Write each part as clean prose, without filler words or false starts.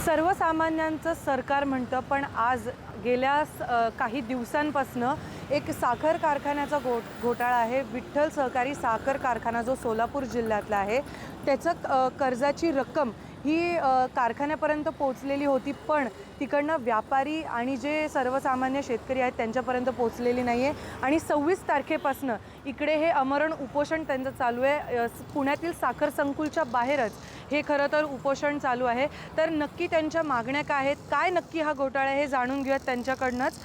सर्वसामान्यांचं सरकार म्हणतं, पण आज गेल्या काही दिवसांपासनं एक साखर कारखान्याचा घोटाळा आहे. विठ्ठल सहकारी साखर कारखाना जो सोलापूर जिल्ह्यातला आहे, त्याचं कर्जाची रक्कम ही कारखान्यापर्यंत पोचलेली होती, पण तिकडनं व्यापारी आणि जे सर्वसामान्य शेतकरी आहेत त्यांच्यापर्यंत पोचलेली नाही आहे. आणि 26 तारखेपासनं इकडे हे आमरण उपोषण त्यांचं चालू आहे. पुण्यातील साखर संकुलच्या बाहेरच हे खरं तर उपोषण चालू आहे. तर नक्की त्यांच्या मागण्या काय आहेत, काय नक्की हा घोटाळा हे जाणून घेऊयात त्यांच्याकडनंच.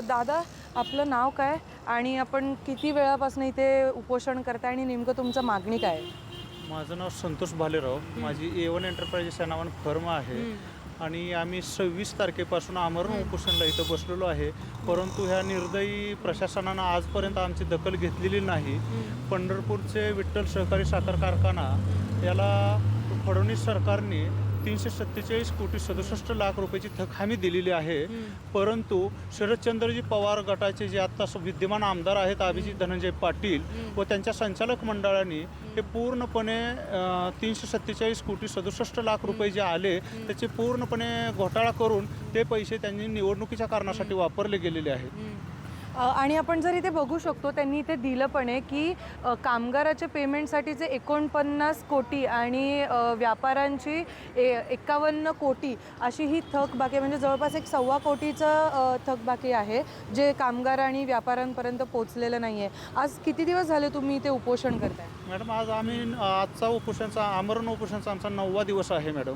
दादा, आपलं नाव काय आणि आपण किती वेळापासून इथे उपोषण करताय आणि नेमकं तुमचं मागणी काय आहे? माझं नाव संतोष भालेराव. माझी A1 एंटरप्राइजेस या नावानं फर्म आहे आणि आम्ही 26 तारखेपासून आमरण उपोषणला इथं बसलेलो आहे. परंतु ह्या निर्दयी प्रशासनानं आजपर्यंत आमची दखल घेतलेली नाही. पंढरपूरचे विठ्ठल सहकारी साखर कारखाना याला फडणवीस सरकारने 347 कोटी 67 लाख रुपयाची थक हमी दिलेली आहे. परंतु शरदचंद्रजी पवार गटाचे जे आत्ता विद्यमान आमदार आहेत अभिजित धनंजय पाटील व त्यांच्या संचालक मंडळाने हे पूर्णपणे 347 कोटी 67 लाख रुपये जे आले त्याचे पूर्णपणे घोटाळा करून ते पैसे त्यांनी निवडणुकीच्या कारणासाठी वापरले गेलेले आहेत. आणि आपण जर इथे बघू शकतो, त्यांनी इथे दिलं पण आहे की कामगाराच्या पेमेंटसाठीचे 49 कोटी आणि व्यापाऱ्यांची 51 कोटी अशी ही थकबाकी, म्हणजे जवळपास एक 1.25 कोटीचं थकबाकी आहे जे कामगार आणि व्यापाऱ्यांपर्यंत पोचलेलं नाही आहे. आज किती दिवस झाले तुम्ही इथे उपोषण करताय? मॅडम, आजचा उपोषणाचा आमरण उपोषणाचा आमचा 9वा दिवस आहे मॅडम.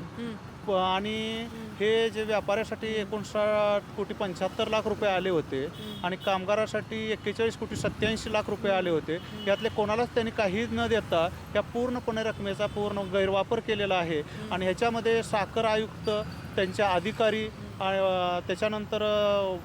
आणि हे जे व्यापाऱ्यासाठी 59 कोटी 75 लाख रुपये आले होते आणि कामगारासाठी 41 कोटी 87 लाख रुपये आले होते. यातले कोणालाच त्यांनी काही न देता या पूर्णपणे रकमेचा पूर्ण गैरवापर केलेला आहे. आणि ह्याच्यामध्ये साखर आयुक्त, त्यांचे अधिकारी, त्याच्यानंतर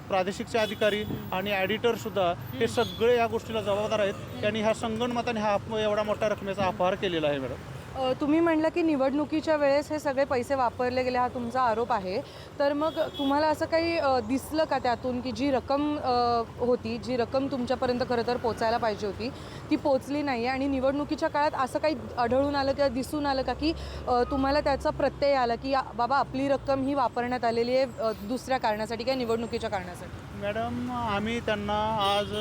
प्रादेशिकचे अधिकारी आणि ॲडिटरसुद्धा हे सगळे या गोष्टीला जबाबदार आहेत. त्यांनी ह्या संगनमताने हा एवढा मोठ्या रकमेचा अपहार केलेला आहे मॅडम. तुम्ही म्हटलं की निवडणुकीच्या वेळेस हे सगळे पैसे वापरले गेले, हा तुमचा आरोप आहे. तर मग तुम्हाला असं काही दिसलं का त्यातून की जी रक्कम होती, जी रक्कम तुमच्यापर्यंत खरं तर पोचायला पाहिजे होती ती पोचली नाही आहे? आणि निवडणुकीच्या काळात असं काही आढळून आलं किंवा दिसून आलं का की तुम्हाला त्याचा प्रत्यय आला की बाबा आपली रक्कम ही वापरण्यात आलेली आहे दुसऱ्या कारणासाठी किंवा निवडणुकीच्या कारणासाठी? मॅडम, आम्ही त्यांना आज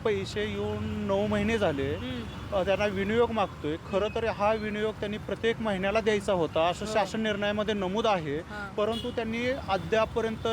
पैसे येऊन 9 महिने झाले, त्यांना विनियोग मागतोय. खरं तर हा विनियोग त्यांनी प्रत्येक महिन्याला द्यायचा होता असं शासन निर्णयामध्ये नमूद आहे. परंतु त्यांनी अद्यापर्यंत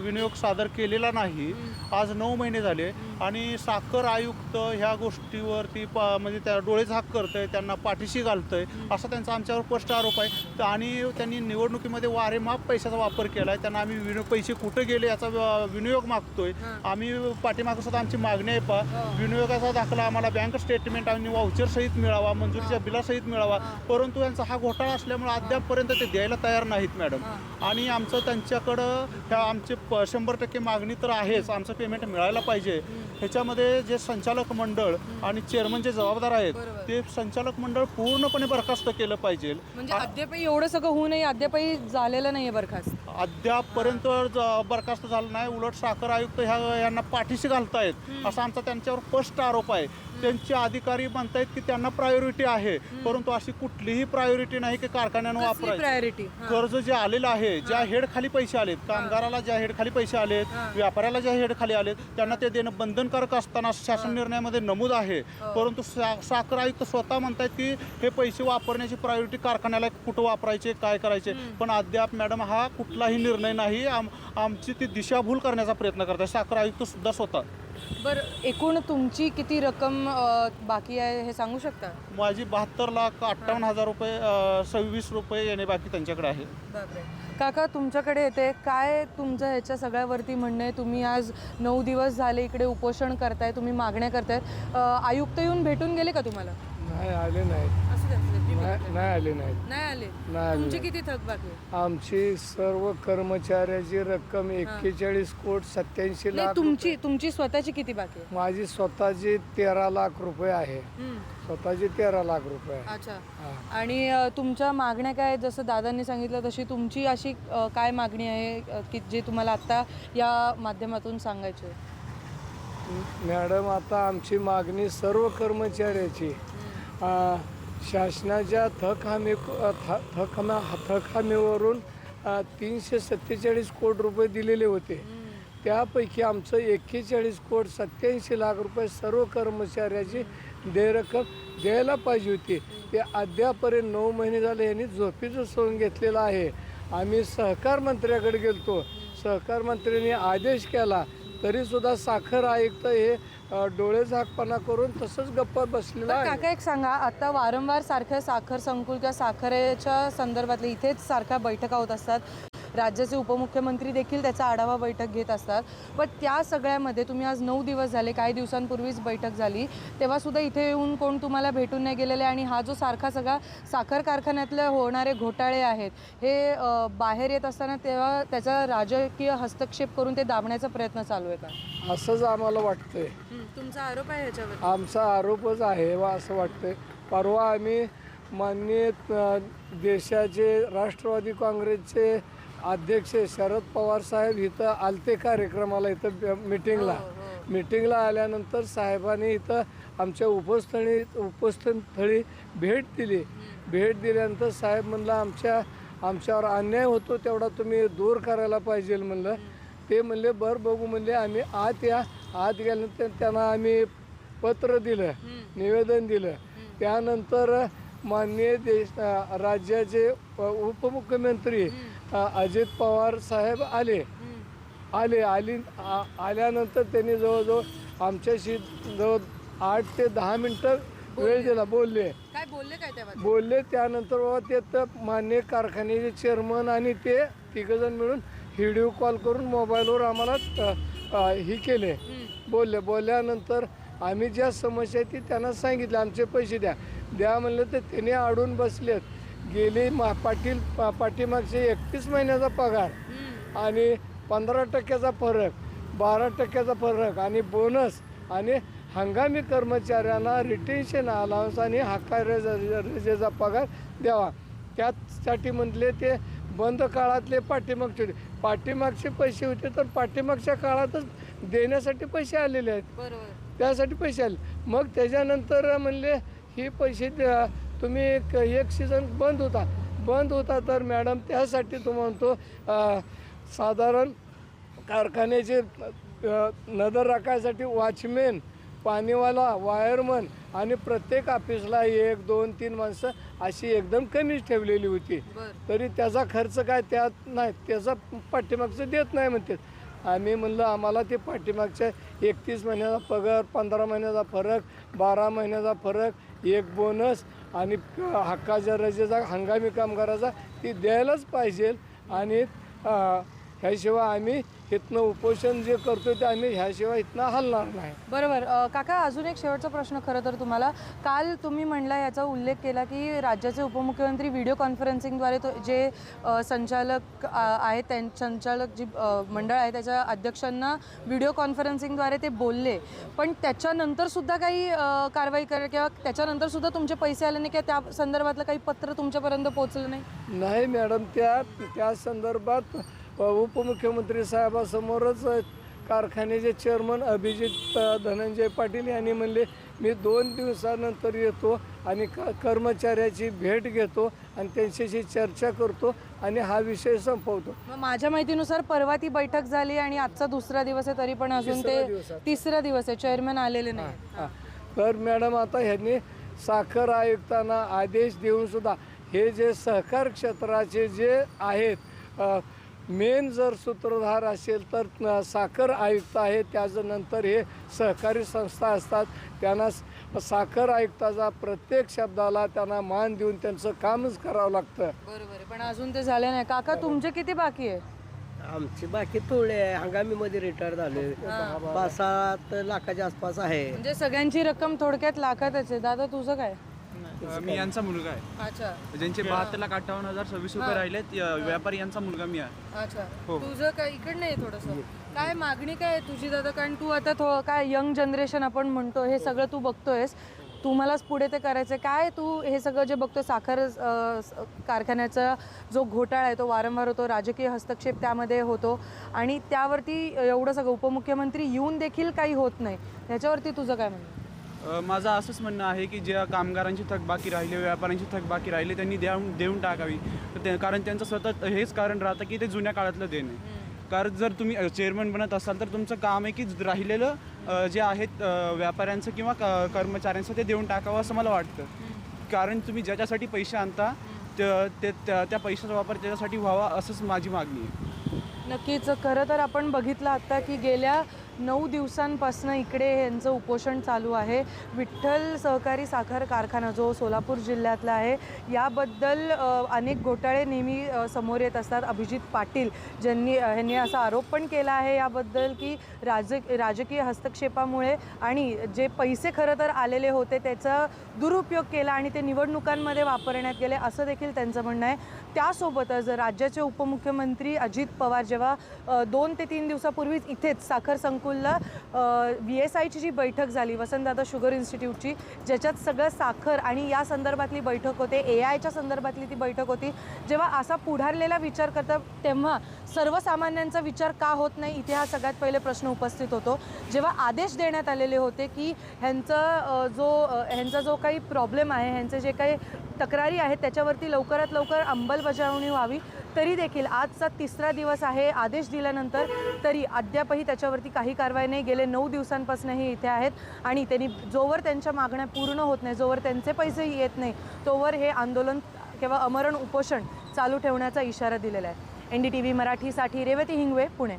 विनियोग सादर केलेला नाही. आज 9 महिने झाले आणि साखर आयुक्त ह्या गोष्टीवरती म्हणजे त्या डोळे झाक करतंय, त्यांना पाठीशी घालतंय असा त्यांचा आमच्यावर स्पष्ट आरोप आहे. आणि त्यांनी निवडणुकीमध्ये वारेमाप पैशाचा वापर केला आहे. त्यांना आम्ही पैसे कुठे गेले याचा विनियोग मागतोय. आम्ही पाठीमागं सुद्धा आमची मागणी आहे, विनियोगाचा दाखला आम्हाला बँक स्टेटमेंट आणि वाउचर सहित मिळावा, मंजुरीच्या बिलासहित मिळावा. परंतु यांचा हा घोटाळा असल्यामुळे अद्यापपर्यंत ते द्यायला तयार नाहीत मॅडम. आणि आमचं त्यांच्याकडं ह्या आमचे 100% मागणी तर आहेच, आमचं पेमेंट मिळायला पाहिजे. ह्याच्यामध्ये जे संचालक मंडळ आणि चेअरमन जे जबाबदार आहेत ते संचालक मंडळ पूर्णपणे बरखास्त केलं पाहिजे. म्हणजे अद्यापही एवढं सगळं होऊ नये, अद्यापही झालेलं नाही आहे बरखास्त? अद्यापपर्यंत बरखास्त झालं नाही. उलट साखर आयुक्त यांना पाठीशी घालतायत असा आमचा त्यांच्यावर स्पष्ट आरोप आहे. त्यांचे अधिकारी म्हणतायत की त्यांना प्रायोरिटी आहे, परंतु अशी कुठलीही प्रायोरिटी नाही की कारखान्यानं वापरायची. कर्ज जे आलेलं आहे, ज्या हेड खाली पैसे आलेत, कामगाराला ज्या हेड खाली पैसे आलेत, व्यापाऱ्याला ज्या हेड खाली आलेत त्यांना ते देणं बंधनकारक असताना शासन निर्णयामध्ये नमूद आहे. परंतु साखर आयुक्त स्वतः म्हणतायत की हे पैसे वापरण्याची प्रायोरिटी कारखान्याला कुठं वापरायचे, काय करायचे. पण अद्याप मॅडम हा कुठलाही निर्णय नाही. आमची ती दिशाभूल करण्याचा प्रयत्न करतात साखर आयुक्त सुद्धा स्वतः. बरं, एकूण तुमची किती रक्कम बाकी आहे हे सांगू शकता? माझी 72,58,000 रुपये 26 रुपये येणे बाकी त्यांच्याकडे आहे. काका, तुमच्याकडे येते काय तुमचं ह्याच्या सगळ्यावरती म्हणणं आहे? तुम्ही आज 9 दिवस झाले इकडे उपोषण करताय, तुम्ही मागण्या करतायत. आयुक्त येऊन भेटून गेले का तुम्हाला? नाही आले नाहीत. नाही आले नाहीत. नाही आले. तुमची किती थकबाकी? आमची सर्व कर्मचाऱ्याची रक्कम 41 कोटी 87 लाख. तुमची स्वतःची किती बाकी आहे? माझी स्वतःची 13 लाख रुपये आहे. स्वतःची 13 लाख रुपये. अच्छा. आणि तुमच्या मागण्या काय? जसं दादांनी सांगितलं तशी तुमची अशी काय मागणी आहे की जे तुम्हाला आत्ता या माध्यमातून सांगायची आहे? मॅडम, आता आमची मागणी सर्व कर्मचाऱ्याची शासनाच्या थक हमीवरून 347 कोटी रुपये दिलेले होते. त्यापैकी आमचं 41 कोटी 87 लाख रुपये सर्व कर्मचाऱ्याची रक्कम द्यायला पाहिजे होती. ते अद्यापर्यंत 9 महिने झाले यांनी झोपीचं सोडून घेतलेलं आहे. आम्ही सहकार मंत्र्याकडे गेलतो. सहकार मंत्र्यांनी आदेश केला तरीसुद्धा साखर आयुक्त हे डोळे झाकपणा करून तसंच गप्प बसलेला आहे. काका एक सांगा, आता वारंवार सारख्या साखर संकुल किंवा साखरेच्या संदर्भातले इथेच सारख्या बैठका होत असतात. राज्याचे उपमुख्यमंत्री देखील त्याचा आढावा बैठक घेत असतात. पण त्या सगळ्यामध्ये तुम्ही आज 9 दिवस झाले, काही दिवसांपूर्वीच बैठक झाली, तेव्हासुद्धा इथे येऊन कोण तुम्हाला भेटून नाही गेलेले आणि हा जो सारखा सगळा साखर कारखान्यातले होणारे घोटाळे आहेत हे बाहेर येत असताना तेव्हा त्याचा राजकीय हस्तक्षेप करून ते दाबण्याचा प्रयत्न चालू आहे का? असंच आम्हाला वाटतंय. तुमचा आरोप आहे ह्याच्यावर? आमचा आरोपच आहे वा असं वाटतंय. परवा आम्ही माननीय देशाचे राष्ट्रवादी काँग्रेसचे अध्यक्ष शरद पवार साहेब इथं आलते कार्यक्रमाला, इथं मीटिंगला आल्यानंतर साहेबांनी इथं आमच्या उपस्थळी भेट दिली. भेट दिल्यानंतर साहेब म्हणलं आमच्यावर अन्याय होतो तेवढा तुम्ही दूर करायला पाहिजे म्हणलं. ते म्हणले बरं बघू म्हणले. आम्ही आत गेल्यानंतर त्यांना आम्ही पत्र दिलं, निवेदन दिलं. त्यानंतर माननीय राज्याचे उपमुख्यमंत्री अजित पवार साहेब आल्यानंतर त्यांनी जवळजवळ आमच्याशी जवळ 8 ते 10 मिनटं वेळ दिला. बोलले. त्यानंतर बाबा ते तर मान्य कारखान्याचे चेअरमन आणि ते तिघजण मिळून व्हिडिओ कॉल करून मोबाईलवर आम्हाला ही केले. बोलल्यानंतर आम्ही ज्या समस्या आहेत ती त्यांना सांगितलं. आमचे पैसे द्या म्हणलं तर त्यांनी अडून बसलेत. गेली पाठीमागचे 31 महिन्याचा पगार आणि 15% फरक, 12% फरक आणि बोनस आणि हंगामी कर्मचाऱ्यांना रिटेन्शन अलाउन्स आणि रजेचा पगार द्यावा. त्यासाठी म्हटले ते बंद काळातले पाठीमागचे पैसे होते तर पाठीमागच्या काळातच देण्यासाठी पैसे आलेले आहेत. त्यासाठी पैसे आले. मग त्याच्यानंतर म्हणले हे पैसे तुम्ही एक सीझन बंद होता तर मॅडम त्यासाठी तो म्हणतो साधारण कारखान्याचे नजर राखायसाठी वॉचमेन, पाणीवाला, वायरमन आणि प्रत्येक ऑफिसला 1, 2, 3 माणसं अशी एकदम कमीच ठेवलेली होती. तरी त्याचा खर्च काय त्यात नाही, त्याचा पाठीमागचं देत नाही म्हणते. आम्ही म्हणलं आम्हाला ते पाठीमागच्या 31 महिन्याचा पगार, 15 महिन्याचा फरक, 12 महिन्याचा फरक, एक बोनस आणि हक्काच्या रजेचा हंगामी कामगाराचा ती द्यायलाच पाहिजे. आणि ह्याशिवाय आम्ही इथनं उपोषण जे करतो ते आम्ही ह्याशिवाय इथनं हलणार नाही. बरोबर. काका अजून एक शेवटचा प्रश्न खरं तर तुम्हाला. काल तुम्ही म्हणला याचा उल्लेख केला की राज्याचे उपमुख्यमंत्री व्हिडिओ कॉन्फरन्सिंगद्वारे जे संचालक आहेत संचालक जी मंडळ आहे त्याच्या अध्यक्षांना व्हिडिओ कॉन्फरन्सिंगद्वारे ते बोलले, पण त्याच्यानंतरसुद्धा काही कारवाई किंवा त्याच्यानंतरसुद्धा तुमचे पैसे आले नाही किंवा त्या संदर्भातलं काही पत्र तुमच्यापर्यंत पोहोचलं नाही? नाही मॅडम, त्या संदर्भात उपमुख्यमंत्री साहेबासमोरच कारखान्याचे चेअरमन अभिजित धनंजय पाटील यांनी म्हणले मी 2 दिवसानंतर येतो आणि कर्मचाऱ्याची भेट घेतो आणि त्यांच्याशी चर्चा करतो आणि हा विषय संपवतो. माझ्या माहितीनुसार परवा ती बैठक झाली आणि आजचा दुसरा दिवस आहे तरी पण अजून ते तिसरा दिवस आहे, चेअरमन आलेले नाही. तर मॅडम आता ह्यांनी साखर आयुक्तांना आदेश देऊन सुद्धा हे जे सहकार क्षेत्राचे जे आहेत मेन जर सूत्रधार असेल तर साखर आयुक्त आहे, त्याच्यानंतर हे सहकारी संस्था असतात, त्यांना साखर आयुक्ताचा प्रत्येक शब्दाला त्यांना मान देऊन त्यांचं कामच करावं लागतं. बरोबर आहे, पण अजून ते झाले नाही. काका तुमचे किती बाकी आहे? आमची बाकी थोडे आहे. हंगामीमध्ये रिटायर झाले, 5-7 लाखाच्या आसपास आहे. म्हणजे सगळ्यांची रक्कम थोडक्यात लाखातच आहे. दादा तुझं काय? मी यांचा मुलगा आहे. अच्छा. ज्यांचे 72,58,026 रुपये राहिलेत, व्यापारी यांचा मुलगा मी आहे. अच्छा. तुझं काय इकडे नाही थोडस काय मागणी काय आहे तुझी दादा? कारण तू आता काय यंग जनरेशन आपण म्हणतो हे सगळं तू बघतोयस, तुम्हालाच पुढे ते करायचं काय? तू हे सगळं जे बघतोय साखर कारखान्याचा जो घोटाळा आहे तो वारंवार होतो, राजकीय हस्तक्षेप त्यामध्ये होतो आणि त्यावरती एवढं सगळं उपमुख्यमंत्री येऊन देखील काही होत नाही, त्याच्यावरती तुझं काय म्हणणं? माझं असंच म्हणणं आहे की ज्या कामगारांची थकबाकी राहिली, व्यापाऱ्यांची थकबाकी राहिली, त्यांनी देऊन टाकावी. कारण त्यांचं सतत हेच कारण राहतं की ते जुन्या काळातलं देणं. कारण जर तुम्ही चेअरमन बनत असाल तर तुमचं काम आहे की राहिलेलं जे आहेत व्यापाऱ्यांचं किंवा कर्मचाऱ्यांचं ते देऊन टाकावं असं मला वाटतं. कारण तुम्ही ज्याच्यासाठी पैसे आणता त्या पैशाचा वापर त्याच्यासाठी व्हावा असंच माझी मागणी आहे. नक्कीच. खरं तर आपण बघितलं आता की गेल्या 9 दिवसांपासून इकडे यांचं उपोषण चालू आहे. विठ्ठल सहकारी साखर कारखाना जो सोलापूर जिल्ह्यातला आहे याबद्दल अनेक घोटाळे नेहमी समोर येत असतात. अभिजित पाटील ह्यांनी असा आरोप पण केला आहे याबद्दल की राजकीय हस्तक्षेपामुळे आणि जे पैसे खरं तर आलेले होते त्याचा दुरुपयोग केला आणि ते निवडणुकांमध्ये वापरण्यात गेले असं देखील त्यांचं म्हणणं आहे. त्यासोबतच राज्याचे उपमुख्यमंत्री अजित पवार जेव्हा 2 ते 3 दिवसापूर्वीच इथेच साखर संकुलला VSIची जी बैठक झाली, वसंतदादा शुगर इन्स्टिट्यूटची, ज्याच्यात सगळं साखर आणि या संदर्भातली बैठक होते, AIच्या संदर्भातली ती बैठक होती. जेव्हा असा पुढारलेला विचार करता तेव्हा सर्वसामान्यांचा विचार का होत नाही इथे हा सगळ्यात पहिले प्रश्न उपस्थित होतो. जेव्हा आदेश देण्यात आलेले होते की ह्यांचा जो काही प्रॉब्लेम आहे, ह्यांचे जे काही तक्रारी आहेत त्याच्यावरती लवकरात लवकर अंमलबजावणी व्हावी, तरी देखील आजचा 3रा दिवस आहे. आदेश दिल्यानंतर तरी अद्यापही त्याच्यावरती काही कारवाई नाही. गेले 9 दिवसांपासून हे इथे आहेत आणि त्यांनी जोवर त्यांच्या मागण्या पूर्ण होत नाही, जोवर त्यांचे पैसेही येत नाही, तोवर हे आंदोलन किंवा आमरण उपोषण चालू ठेवण्याचा इशारा दिलेला आहे. NDTV मराठीसाठी रेवती हिंगवे, पुणे.